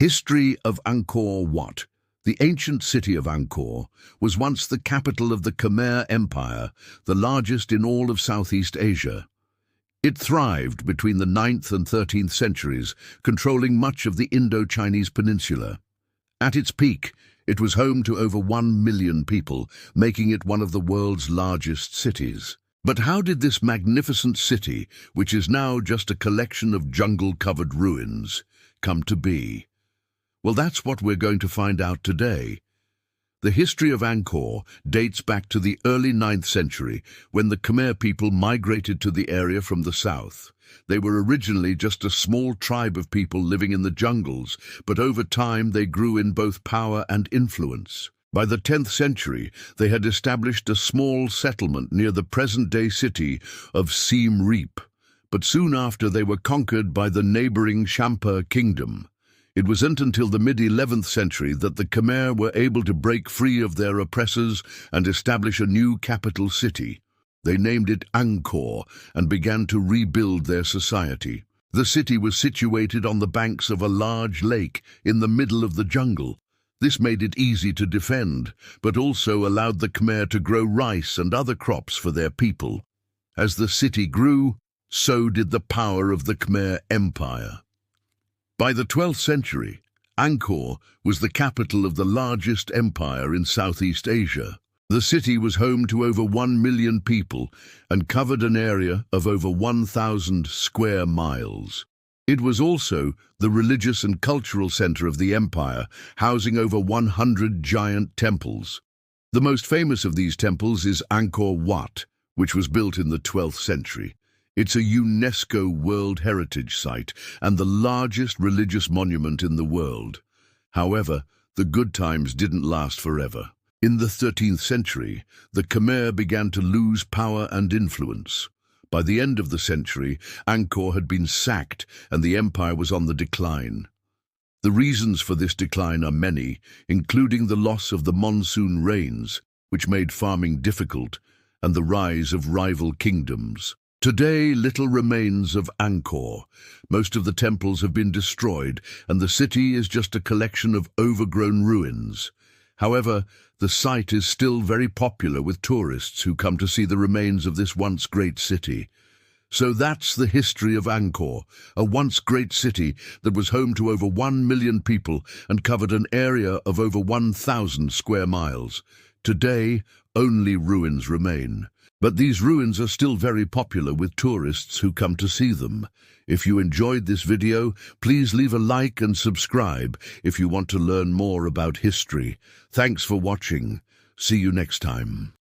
History of Angkor Wat. The ancient city of Angkor was once the capital of the Khmer Empire, the largest in all of Southeast Asia. It thrived between the 9th and 13th centuries, controlling much of the Indo-Chinese peninsula. At its peak, it was home to over 1 million people, making it one of the world's largest cities. But how did this magnificent city, which is now just a collection of jungle-covered ruins, come to be? Well, that's what we're going to find out today. The history of Angkor dates back to the early 9th century, when the Khmer people migrated to the area from the south. They were originally just a small tribe of people living in the jungles, but over time they grew in both power and influence. By the 10th century, they had established a small settlement near the present-day city of Siem Reap, but soon after they were conquered by the neighboring Champa kingdom. It wasn't until the mid-11th century that the Khmer were able to break free of their oppressors and establish a new capital city. They named it Angkor and began to rebuild their society. The city was situated on the banks of a large lake in the middle of the jungle. This made it easy to defend, but also allowed the Khmer to grow rice and other crops for their people. As the city grew, so did the power of the Khmer Empire. By the 12th century, Angkor was the capital of the largest empire in Southeast Asia. The city was home to over 1 million people and covered an area of over 1,000 square miles. It was also the religious and cultural center of the empire, housing over 100 giant temples. The most famous of these temples is Angkor Wat, which was built in the 12th century. It's a UNESCO World Heritage Site and the largest religious monument in the world. However, the good times didn't last forever. In the 13th century, the Khmer began to lose power and influence. By the end of the century, Angkor had been sacked and the empire was on the decline. The reasons for this decline are many, including the loss of the monsoon rains, which made farming difficult, and the rise of rival kingdoms. Today, little remains of Angkor. Most of the temples have been destroyed, and the city is just a collection of overgrown ruins. However, the site is still very popular with tourists who come to see the remains of this once great city. So that's the history of Angkor, a once great city that was home to over 1 million people and covered an area of over 1,000 square miles. Today, only ruins remain. But these ruins are still very popular with tourists who come to see them. If you enjoyed this video, please leave a like and subscribe if you want to learn more about history. Thanks for watching. See you next time.